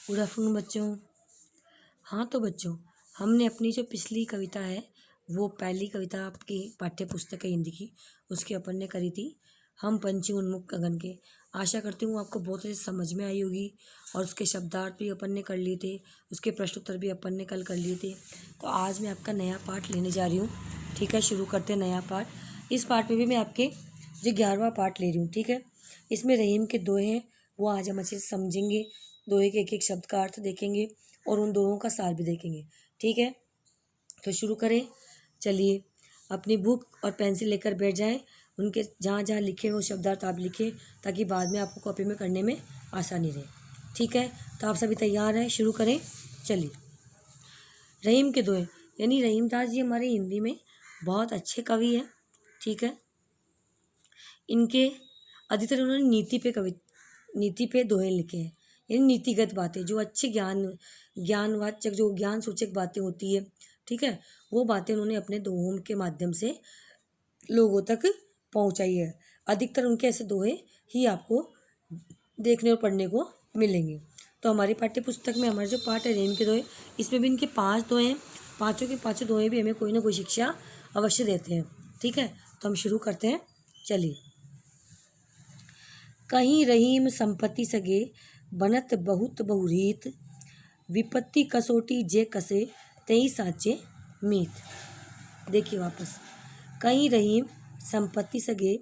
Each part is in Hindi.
गुड आफ्टरनून बच्चों। हाँ तो बच्चों, हमने अपनी जो पिछली कविता है वो पहली कविता आपकी पाठ्य पुस्तक है हिंदी की, उसकी अपन ने करी थी हम पंछी उन्मुख गगन के। आशा करती हूँ आपको बहुत अच्छे समझ में आई होगी और उसके शब्दार्थ भी अपन ने कर लिए थे, उसके प्रश्नोत्तर भी अपन ने कल कर लिए थे। तो आज मैं आपका नया पाठ लेने जा रही हूँ। ठीक है, शुरू करते हैं नया पाठ। इस पाठ में भी मैं आपके जो 11वां पाठ ले रही हूँ। ठीक है, इसमें रहीम के दोहे हैं, वो आज हम अच्छे से समझेंगे। दोहे के एक एक शब्द का अर्थ देखेंगे और उन दोहों का सार भी देखेंगे। ठीक है, तो शुरू करें। चलिए, अपनी बुक और पेंसिल लेकर बैठ जाएं। उनके जहाँ जहाँ लिखे वो शब्दार्थ आप लिखें, ताकि बाद में आपको कॉपी में करने में आसानी रहे। ठीक है, तो आप सभी तैयार हैं, शुरू करें। चलिए, रहीम के दोहे, यानी रहीम दास जी हमारे हिंदी में बहुत अच्छे कवि हैं। ठीक है, इनके अधिकतर उन्होंने नीति पे दोहे लिखे हैं, यानी नीतिगत बातें, जो अच्छे ज्ञानवाचक, जो ज्ञान सूचक बातें होती है। ठीक है, वो बातें उन्होंने अपने दोहों के माध्यम से लोगों तक पहुंचाई है। अधिकतर उनके ऐसे दोहे ही आपको देखने और पढ़ने को मिलेंगे। तो हमारी पाठ्य पुस्तक में हमारे जो पाठ है रहीम के दोहे, इसमें भी इनके 5 दोहे हैं। पाँचों के पाँचों दोहे भी हमें कोई ना कोई शिक्षा अवश्य देते हैं। ठीक है, तो हम शुरू करते हैं। चलिए, कहीं रहीम संपत्ति सगे, बनत बहुत बहुरीत, विपत्ति कसोटी जे कसे, तेई साचे मीत। देखिए वापस, कहीं रहीम संपत्ति सगे,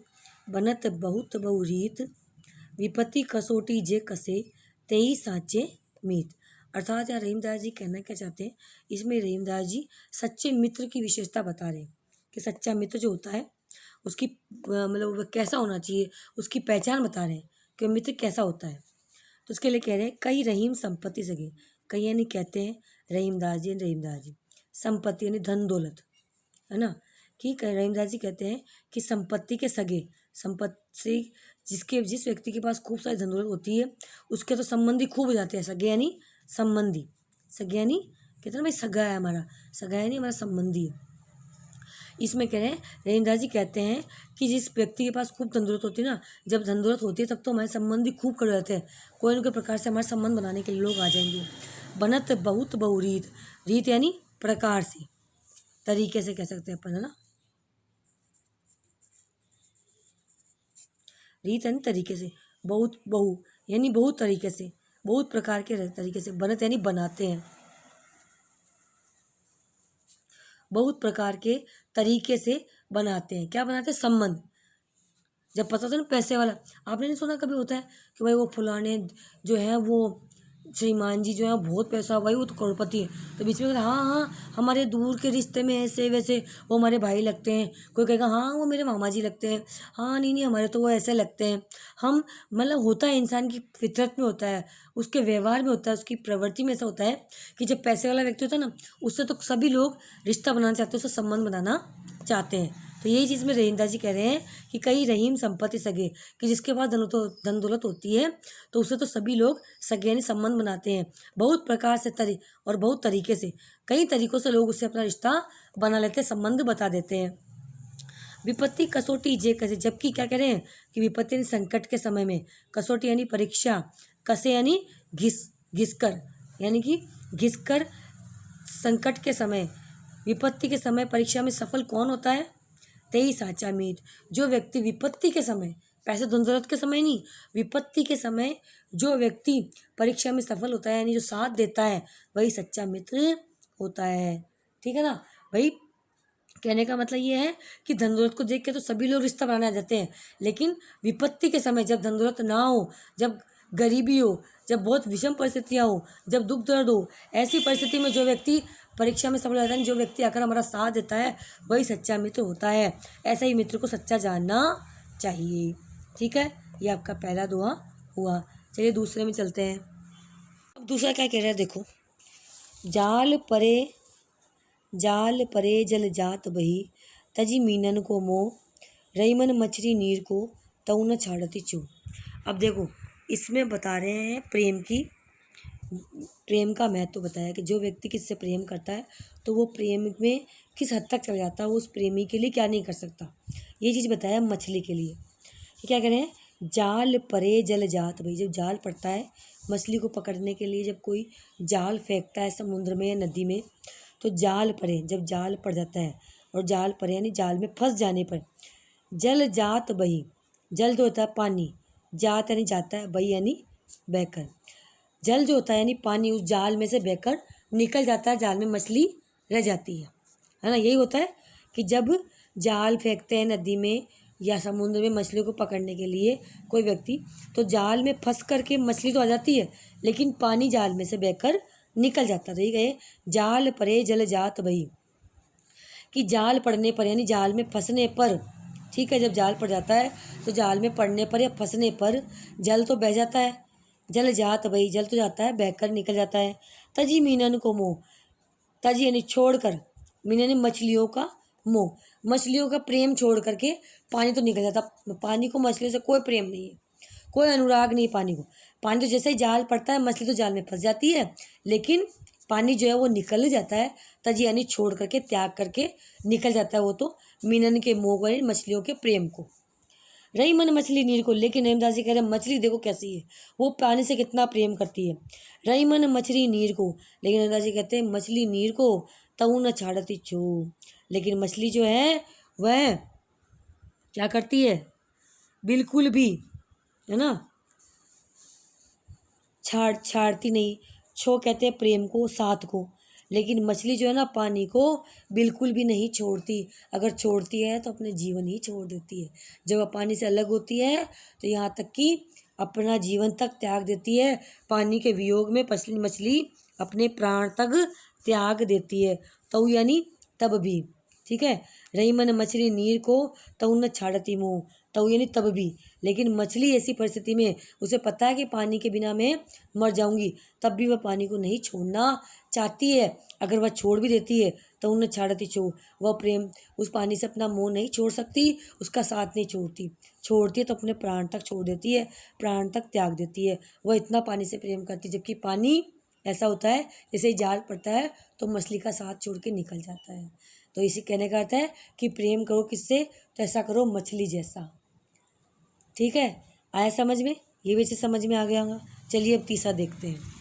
बनत बहुत बहुरीत, विपत्ति कसोटी जे कसे, तेई साचे मीत। अर्थात यहाँ रहीमदास जी कहना क्या चाहते हैं, इसमें रहीमदास जी सच्चे मित्र की विशेषता बता रहे हैं कि सच्चा मित्र जो होता है उसकी मतलब वह कैसा होना चाहिए, उसकी पहचान बता रहे हैं कि मित्र कैसा होता है। तो उसके लिए कह रहे हैं कहीं रहीम संपत्ति सगे। कहीं यानी कहते हैं रहीमदास जी संपत्ति यानी धन दौलत, है ना, कि रहीमदास जी कहते हैं कि संपत्ति के सगे, संपत्ति जिस व्यक्ति के पास खूब सारी धन दौलत होती है उसके तो संबंधी खूब हो जाते हैं। सगे यानी संबंधी, सगे यानी कहते हैं ना भाई सगा है हमारा, सगा यानी हमारा संबंधी है। इसमें कह रहे हैं रहीमदास जी कहते हैं कि जिस व्यक्ति के पास खूब धन दौलत होती है ना, जब धन दौलत होती है तब तो हमारे संबंधी खूब कर जाते हैं, कोई न कोई प्रकार से हमारे संबंध बनाने के लिए लोग आ जाएंगे। बनत बहुत बहुरीत, रीत यानी प्रकार से, तरीके से कह सकते हैं अपन, है ना। रीत यानी तरीके से, बहुत बहु यानी बहुत तरीके से, बहुत प्रकार के तरीके से, बनत यानी बनाते हैं, बहुत प्रकार के तरीके से बनाते हैं। क्या बनाते हैं? संबंध। जब पता था ना पैसे वाला, आपने नहीं सुना कभी होता है कि भाई वो फलाने जो है वो श्रीमान जी जो है बहुत पैसा, भाई वो तो करोड़पति है, तो बीच में कहता हाँ हाँ हमारे दूर के रिश्ते में ऐसे वैसे वो हमारे भाई लगते हैं, कोई कहेगा हाँ वो मेरे मामा जी लगते हैं, हाँ नहीं नहीं हमारे तो वो ऐसे लगते हैं। हम मतलब होता है, इंसान की फितरत में होता है, उसके व्यवहार में होता है, उसकी प्रवृत्ति में ऐसा होता है कि जब पैसे वाला व्यक्ति होता है ना, उससे तो सभी लोग रिश्ता बनाना चाहते हैं, उससे संबंध बनाना चाहते हैं। तो यही चीज़ में रहीमदास जी कह रहे हैं कि कई रहीम संपत्ति सगे, कि जिसके पास धन दौलत होती है तो उससे तो सभी लोग सगे यानी संबंध बनाते हैं, बहुत प्रकार से और बहुत तरीके से, कई तरीकों से लोग उससे अपना रिश्ता बना लेते हैं, संबंध बता देते हैं। विपत्ति कसोटी जे कसे, जबकि क्या कह रहे हैं कि विपत्ति यानी संकट के समय में, कसोटी यानी परीक्षा, कसे यानी घिसकर, यानी कि घिसकर संकट के समय, विपत्ति के समय परीक्षा में सफल कौन होता है? तेई साचा मीत। जो व्यक्ति विपत्ति के समय, पैसे धन दौलत के समय नहीं, विपत्ति के समय जो व्यक्ति परीक्षा में सफल होता है, यानी जो साथ देता है, वही सच्चा मित्र होता है। ठीक है ना भाई, कहने का मतलब ये है कि धन दौलत को देख के तो सभी लोग रिश्ता बनाने आ जाते हैं, लेकिन विपत्ति के समय जब धन दौलत ना हो, जब गरीबी हो, जब बहुत विषम परिस्थितियाँ हो, जब दुख दर्द हो, ऐसी परिस्थिति में जो व्यक्ति परीक्षा में सफल होता है, जो व्यक्ति आकर हमारा साथ देता है, वही सच्चा मित्र होता है। ऐसा ही मित्र को सच्चा जानना चाहिए। ठीक है, ये आपका पहला दोहा हुआ। चलिए दूसरे में चलते हैं। अब दूसरा क्या कह रहा है, देखो, जाल परे जल जात बही, तजी मीनन को मोह, रईमन मछली नीर को, तऊ न छाड़ती चू। अब देखो, इसमें बता रहे हैं प्रेम का महत्व बताया कि जो व्यक्ति किससे प्रेम करता है तो वो प्रेम में किस हद तक चला जाता है, वो उस प्रेमी के लिए क्या नहीं कर सकता। ये चीज़ बताया मछली के लिए। ये क्या कह रहे हैं, जाल परे जल जात भाई, जब जाल पड़ता है मछली को पकड़ने के लिए जब कोई जाल फेंकता है समुद्र में या नदी में, तो जाल परे जब जाल पड़ जाता है और जाल परे यानी जाल में फंस जाने पर जल जात बही, जल जो होता है पानी, जात यानी जाता है, बही यानी बहकर, जल जो होता है यानी पानी उस जाल में से बहकर निकल जाता है, जाल में मछली रह जाती है ना। यही होता है कि जब जाल फेंकते हैं नदी में या समुद्र में मछलियों को पकड़ने के लिए कोई व्यक्ति, तो जाल में फंस करके मछली तो आ जाती है लेकिन पानी जाल में से बहकर निकल जाता है। तो ये कहे जाल परे जल जात बही, कि जाल पड़ने पर यानी जाल में फंसने पर, ठीक है, जब जाल पड़ जाता है तो जाल में पड़ने पर या फंसने पर जल तो बह जाता है, जल जात बही, जल तो जाता है, बहकर निकल जाता है। तजी मीनन को मोह, तजी यानी छोड़कर, मीनन यानी मछलियों का मोह, मछलियों का प्रेम छोड़ करके पानी तो निकल जाता। पानी को मछलियों से कोई प्रेम नहीं है, कोई अनुराग नहीं पानी को। पानी तो जैसे ही जाल पड़ता है मछली तो जाल में फंस जाती है, लेकिन पानी जो है वो निकल जाता है, तजी यानी छोड़ करके, त्याग करके निकल जाता है वो तो मीनन के मोह को, मछलियों के प्रेम को। रही मन मछली नीर को, लेकिन रहीमदास जी कह रहे हैं मछली देखो कैसी है, वो पानी से कितना प्रेम करती है। रही मन मछली नीर को, लेकिन रहीमदास जी कहते हैं मछली नीर को तऊ न छाड़ती छू, लेकिन मछली जो है वह क्या करती है, बिल्कुल भी, है ना, छाड़ती नहीं। छो कहते हैं प्रेम को, साथ को, लेकिन मछली जो है ना पानी को बिल्कुल भी नहीं छोड़ती। अगर छोड़ती है तो अपने जीवन ही छोड़ देती है। जब वह पानी से अलग होती है तो यहाँ तक कि अपना जीवन तक त्याग देती है। पानी के वियोग में मछली अपने प्राण तक त्याग देती है। तो यानी तब भी, ठीक है। रही मन मछली नीर को तऊ न छाड़ती मुँह, तऊ यानी तब भी, लेकिन मछली ऐसी परिस्थिति में उसे पता है कि पानी के बिना मैं मर जाऊंगी, तब भी वह पानी को नहीं छोड़ना चाहती है। अगर वह छोड़ भी देती है तो उन्हें छाड़ती छो, वह प्रेम उस पानी से अपना मोह नहीं छोड़ सकती, उसका साथ नहीं छोड़ती है तो अपने प्राण तक छोड़ देती है, प्राण तक त्याग देती है। वह इतना पानी से प्रेम करती है, जबकि पानी ऐसा होता है जैसे ही जाल पड़ता है तो मछली का साथ छोड़ के निकल जाता है। तो इसी कहने का अर्थ है कि प्रेम करो किससे, तो ऐसा करो मछली जैसा। ठीक है, आया समझ में, ये वैसे समझ में आ गया होगा। चलिए अब तीसरा देखते हैं।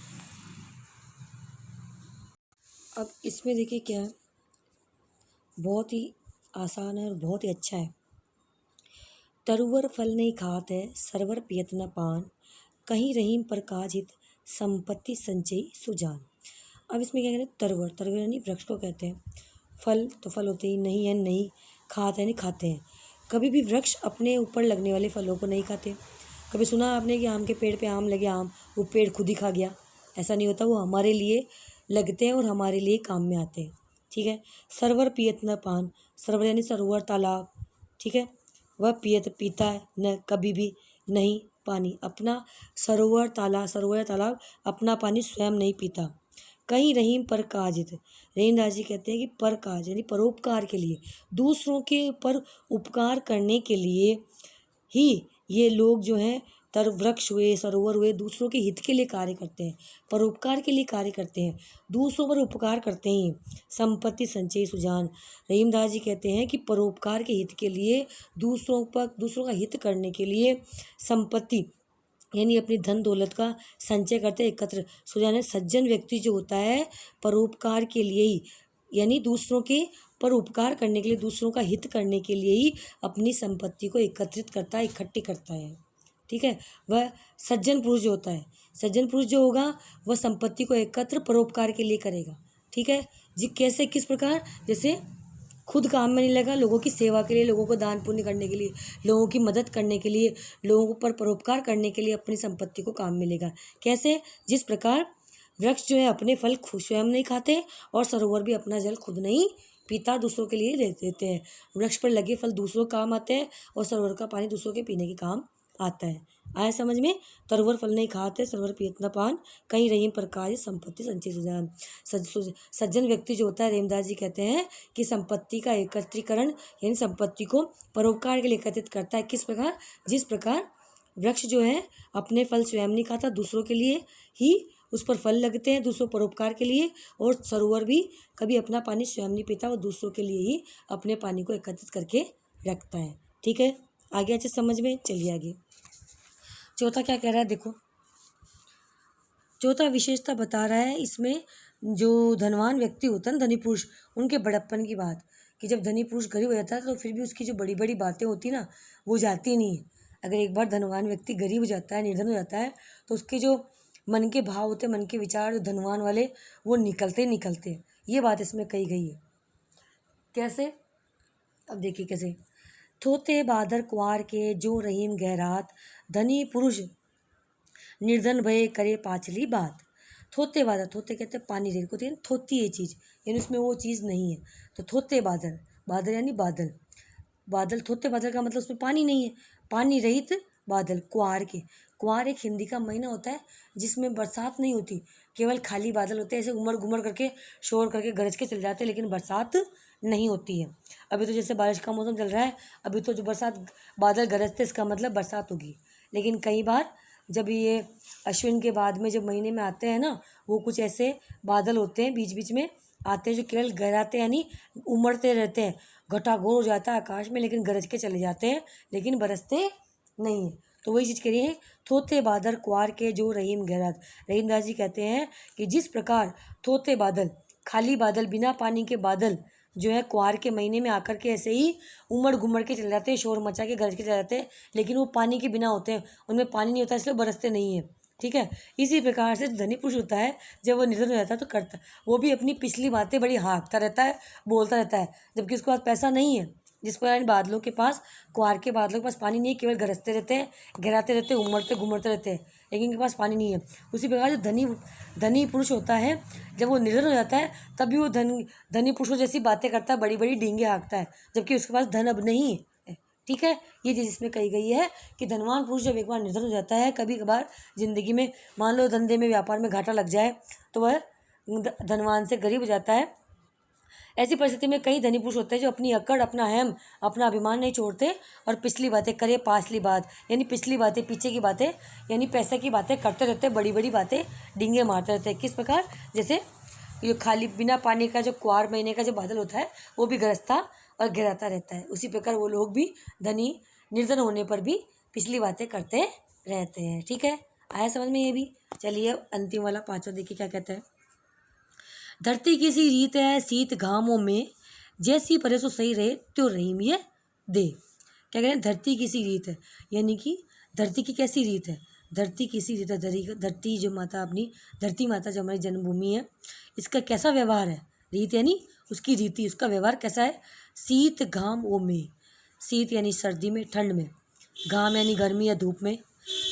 अब इसमें देखिए क्या है, बहुत ही आसान है और बहुत ही अच्छा है। तरुवर फल नहीं खात है, सरवर पियत न पान, कहीं रहीम पर काज हित, संपत्ति संचयी सुजान। अब इसमें क्या कहते हैं, तरवर, तरवर यानी वृक्ष को कहते हैं। फल तो फल होते ही नहीं है, नहीं खाते हैं, नहीं खाते हैं। कभी भी वृक्ष अपने ऊपर लगने वाले फलों को नहीं खाते। कभी सुना आपने कि आम के पेड़ पे आम लगे, आम वो पेड़ खुद ही खा गया? ऐसा नहीं होता, वो हमारे लिए लगते हैं और हमारे लिए काम में आते हैं। ठीक है। सरवर पियत न पान, सरवर यानी सरोवर, तालाब, ठीक है। वह पीता है न कभी भी नहीं पानी, अपना सरोवर तालाब अपना पानी स्वयं नहीं पीता। कहीं रहीम पर काजित, रहीमदास जी कहते हैं कि पर काज यानी परोपकार के लिए, दूसरों के ऊपर उपकार करने के लिए ही ये लोग जो हैं वृक्ष हुए, सरोवर हुए, दूसरों के हित के लिए कार्य करते हैं, परोपकार के लिए कार्य करते हैं, दूसरों पर उपकार करते हैं। संपत्ति संचय सुजान, रहीमदास जी कहते हैं कि परोपकार के हित के लिए, दूसरों का हित करने के लिए संपत्ति यानी अपनी धन दौलत का संचय करते, एकत्र सुजान। सज्जन व्यक्ति जो होता है परोपकार के लिए ही, यानी दूसरों के पर उपकार करने के लिए, दूसरों का हित करने के लिए ही अपनी संपत्ति को एकत्रित करता है, इकट्ठी करता है। ठीक है। वह सज्जन पुरुष जो होता है, सज्जन पुरुष जो होगा वह संपत्ति को एकत्र परोपकार के लिए करेगा। ठीक है जी। कैसे, किस प्रकार? जैसे खुद काम में नहीं लगा, लोगों की सेवा के लिए, लोगों को दान पुण्य करने के लिए, लोगों की मदद करने के लिए, लोगों पर परोपकार करने के लिए अपनी संपत्ति को काम मिलेगा। कैसे? जिस प्रकार वृक्ष जो है अपने फल खुद स्वयं नहीं खाते और सरोवर भी अपना जल खुद नहीं पीता, दूसरों के लिए दे देते हैं। वृक्ष पर लगे फल दूसरों काम आते हैं और सरोवर का पानी दूसरों के पीने के काम आता है। आया समझ में? तरुवर फल नहीं खाते, सरोवर पियत न पान, कहीं रहीम पर कार्य, संपत्ति संचय सुजान। सज्जन व्यक्ति जो होता है, रहीमदास जी कहते हैं कि संपत्ति का एकत्रीकरण यानी संपत्ति को परोपकार के लिए एकत्रित करता है। किस प्रकार? जिस प्रकार वृक्ष जो है अपने फल स्वयं नहीं खाता, दूसरों के लिए ही उस पर फल लगते हैं, दूसरों परोपकार के लिए, और सरोवर भी कभी अपना पानी स्वयं नहीं पीता, वो दूसरों के लिए ही अपने पानी को एकत्रित करके रखता है। ठीक है, आगे अच्छे समझ में। चलिए आगे चौथा क्या कह रहा है, देखो। चौथा विशेषता बता रहा है इसमें, जो धनवान व्यक्ति होता है ना, धनी पुरुष, उनके बड़प्पन की बात, कि जब धनी पुरुष गरीब हो जाता है तो फिर भी उसकी जो बड़ी बड़ी बातें होती ना, वो जाती नहीं है। अगर एक बार धनवान व्यक्ति गरीब हो जाता है, निर्धन हो जाता है, तो उसके जो मन के भाव होते हैं, मन के विचार जो धनवान वाले, वो निकलते ही निकलते हैं। ये बात इसमें कही गई है। कैसे? अब देखिए कैसे। थोते बादर कुंवार के जो रहीम गहरात, धनी पुरुष निर्धन भय करे पाचली बात। थोते बादल, थोते कहते हैं पानी रेत को, तो थोती ये चीज़, यानी उसमें वो चीज़ नहीं है। तो थोते बादल, बादल यानी बादल, बादल, थोते बादल का मतलब उसमें पानी नहीं है, पानी रहित बादल। कुंवार के, कुंवार एक हिंदी का महीना होता है जिसमें बरसात नहीं होती, केवल खाली बादल होते हैं, ऐसे उमड़ घुमड़ करके शोर करके गरज के चले जाते हैं, लेकिन बरसात नहीं होती है। अभी तो जैसे बारिश का मौसम चल रहा है, अभी तो जो बरसात बादल गरजते इसका मतलब बरसात होगी। लेकिन कई बार जब ये अश्विन के बाद में जब महीने में आते हैं ना, वो कुछ ऐसे बादल होते हैं बीच बीच में आते हैं जो केवल गहराते यानी उमड़ते रहते हैं, घटाघोर हो जाता है आकाश में, लेकिन गरज के चले जाते हैं, लेकिन बरसते नहीं है। तो वही चीज़ कह रही है, थोते बादल कुंवार के जो रहीम गहरात। रहीमदास जी कहते हैं कि जिस प्रकार थोते बादल, खाली बादल, बिना पानी के बादल जो है कुंवार के महीने में आकर के ऐसे ही उमड़ घुमड़ के चले जाते हैं, शोर मचा के गरज के चले जाते हैं, लेकिन वो पानी के बिना होते हैं, उनमें पानी नहीं होता, इसलिए बरसते नहीं है। ठीक है। इसी प्रकार से धनी पुरुष होता है, जब वो निर्धन हो जाता है तो करता, वो भी अपनी पिछली बातें बड़ी हाँकता रहता है, बोलता रहता है, जबकि उसके पास पैसा नहीं है। जिसको यानी बादलों के पास, कुंवार के बादलों के पास पानी नहीं है, केवल गरजते रहते हैं, गिराते रहते हैं, उमड़ते घुमड़ते रहते हैं, लेकिन इनके पास पानी नहीं है। उसी प्रकार जो धनी पुरुष होता है, जब वो निर्धन हो जाता है तभी वो धनी पुरुषों जैसी बातें करता है, बड़ी बड़ी डींगे हाँकता है, जबकि उसके पास धन अब नहीं है। ठीक है। ये चीज़ इसमें कही गई है कि धनवान पुरुष जब एक बार निर्धन हो जाता है, कभी कभार जिंदगी में मान लो धंधे में व्यापार में घाटा लग जाए, तो वह धनवान से गरीब हो जाता है। ऐसी परिस्थिति में कई धनी पुरुष होते हैं जो अपनी अकड़, अपना अहम, अपना अभिमान नहीं छोड़ते और पिछली बातें करे पाछली बात, यानी पिछली बातें, पीछे की बातें, यानी पैसे की बातें करते रहते हैं, बड़ी बड़ी बातें डींगे मारते रहते हैं। किस प्रकार? जैसे ये खाली बिना पानी का जो कुंवार महीने का जो बादल होता है, वो भी गरजता और गिराता रहता है। उसी प्रकार वो लोग भी धनी निर्धन होने पर भी पिछली बातें करते रहते हैं। ठीक है। आया समझ में ये भी? चलिए अंतिम वाला पाँचवा देखिए क्या कहता है। धरती की सी रीत है शीत घामों में, जैसी परे सो सही रहे त्यों रहीम ये दे। क्या कह रहे हैं? धरती की सी रीत है, यानी कि धरती की कैसी रीत है? धरती की सी रीत है, धरती जो माता अपनी, धरती माता जो हमारी जन्मभूमि है, इसका कैसा व्यवहार है? रीत यानी उसकी रीति, उसका व्यवहार कैसा है? शीत घाम ओ में, शीत यानी सर्दी में, ठंड में, घाम यानी गर्मी या धूप में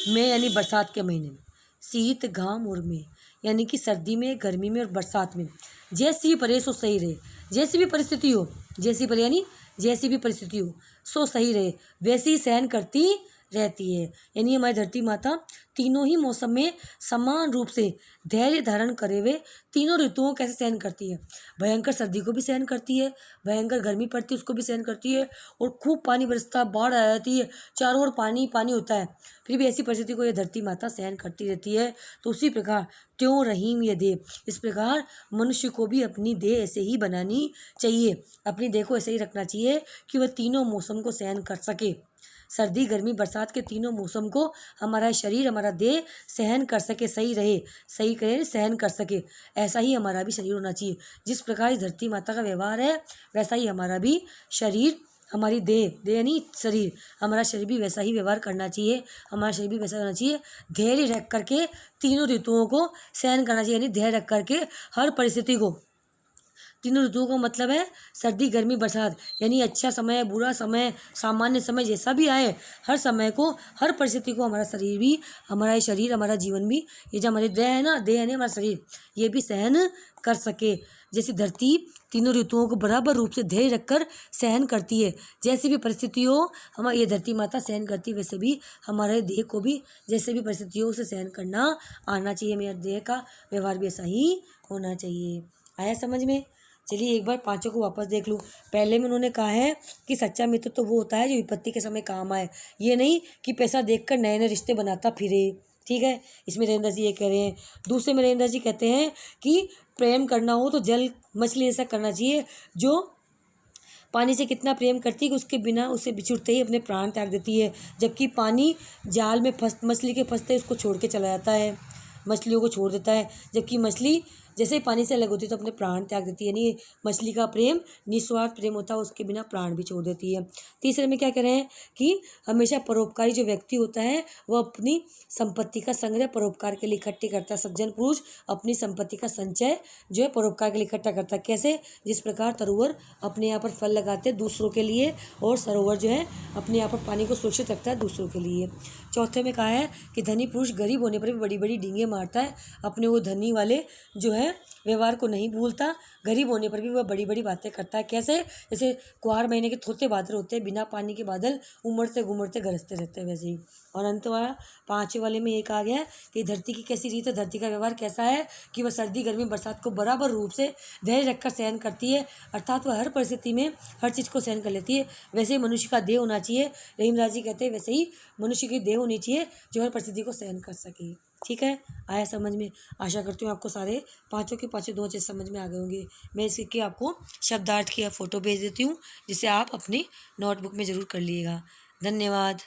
यानी बरसात के महीने में। शीत घाम और में यानी कि सर्दी में, गर्मी में और बरसात में, जैसी भी परे सो सही रहे, जैसी भी परिस्थिति हो, जैसी परे यानी जैसी भी परिस्थिति हो सो सही रहे, वैसी ही सहन करती रहती है। यानी हमारी धरती माता तीनों ही मौसम में समान रूप से धैर्य धारण करे हुए तीनों ऋतुओं कैसे सहन करती है। भयंकर सर्दी को भी सहन करती है, भयंकर गर्मी पड़ती है उसको भी सहन करती है, और खूब पानी बरसता, बाढ़ आ जाती है, चारों ओर पानी पानी होता है, फिर भी ऐसी परिस्थिति को ये धरती माता सहन करती रहती है। तो उसी प्रकार त्यों रहीम ये देह, इस प्रकार मनुष्य को भी अपनी देह ऐसे ही बनानी चाहिए, अपनी देह को ऐसे ही रखना चाहिए कि वह तीनों मौसम को सहन कर सके। सर्दी, गर्मी, बरसात के तीनों मौसम को हमारा शरीर, हमारा देह सहन कर सके, सही रहे, सही करे, सहन कर सके। ऐसा ही हमारा भी शरीर होना चाहिए। जिस प्रकार इस धरती माता का व्यवहार है, वैसा ही हमारा भी शरीर, हमारी देह यानी शरीर, हमारा शरीर भी वैसा ही व्यवहार करना चाहिए, हमारा शरीर भी वैसा होना चाहिए। धैर्य रख करके तीनों ऋतुओं को सहन करना चाहिए, यानी धैर्य रख करके हर परिस्थिति को, तीनों ऋतुओं का मतलब है सर्दी, गर्मी, बरसात, यानी अच्छा समय, बुरा समय, सामान्य समय, जैसा भी आए, हर समय को, हर परिस्थिति को हमारा शरीर भी, हमारा ये शरीर, हमारा जीवन भी, ये जो हमारी देह है ना, देह है हमारा शरीर, ये भी सहन कर सके। जैसे धरती तीनों ऋतुओं को बराबर रूप से धैर्य रखकर सहन करती है, जैसी भी परिस्थिति हो हमारी ये धरती माता सहन करती है, वैसे भी हमारे देह को भी जैसे भी परिस्थितियों से सहन करना आना चाहिए। मेरे देह का व्यवहार भी ऐसा ही होना चाहिए। आया समझ में? चलिए एक बार पांचों को वापस देख लूँ। पहले में उन्होंने कहा है कि सच्चा मित्र तो वो होता है जो विपत्ति के समय काम आए, ये नहीं कि पैसा देखकर नए नए रिश्ते बनाता फिरे। ठीक है। इसमें रविंद्र जी ये कह रहे हैं। दूसरे में रविंद्र जी कहते हैं कि प्रेम करना हो तो जल मछली ऐसा करना चाहिए जो पानी से कितना प्रेम करती है कि उसके बिना उसे बिछुड़ते ही अपने प्राण त्याग देती है, जबकि पानी जाल में फंस, मछली के फंसते उसको छोड़ के चला जाता है। मछलियों को छोड़ देता है, जबकि मछली जैसे ही पानी से अलग होती है तो अपने प्राण त्याग देती है। यानी मछली का प्रेम निस्वार्थ प्रेम होता है, उसके बिना प्राण भी छोड़ देती है। तीसरे में क्या कह रहे हैं कि हमेशा परोपकारी जो व्यक्ति होता है वह अपनी संपत्ति का संग्रह परोपकार के लिए इकट्ठी करता है। सज्जन पुरुष अपनी संपत्ति का संचय जो है परोपकार के लिए इकट्ठा करता है। कैसे? जिस प्रकार तरुवर अपने यहाँ पर फल लगाते हैं दूसरों के लिए, और सरोवर जो है अपने यहाँ पर पानी को सुरक्षित रखता है दूसरों के लिए। चौथे में कहा है कि धनी पुरुष गरीब होने पर भी बड़ी बड़ी डींगे मारता है, अपने वो धनी वाले जो है व्यवहार को नहीं भूलता, गरीब होने पर भी वह बड़ी बड़ी बातें करता है। कैसे? जैसे कुआर महीने के थोते बादल होते हैं, बिना पानी के बादल उमड़ते घुमड़ते गरजते रहते हैं, वैसे ही। और अंत वाला 5वें वाले में एक आ गया कि धरती की कैसी रीत है, धरती का व्यवहार कैसा है कि वह सर्दी गर्मी बरसात को बराबर रूप से धैर्य रखकर सहन करती है, अर्थात वह हर परिस्थिति में हर चीज़ को सहन कर लेती है। वैसे ही मनुष्य का देह होना चाहिए, रहीमराज जी कहते हैं वैसे ही मनुष्य की देह होनी चाहिए जो हर परिस्थिति को सहन कर सके। ठीक है, आया समझ में? आशा करती हूँ आपको सारे पाँचों के पाँचों 2 चीज़ समझ में आ गए होंगे। मैं इसके आपको शब्दार्थ की फ़ोटो भेज देती हूँ, जिसे आप अपनी नोटबुक में ज़रूर कर लीजिएगा। धन्यवाद।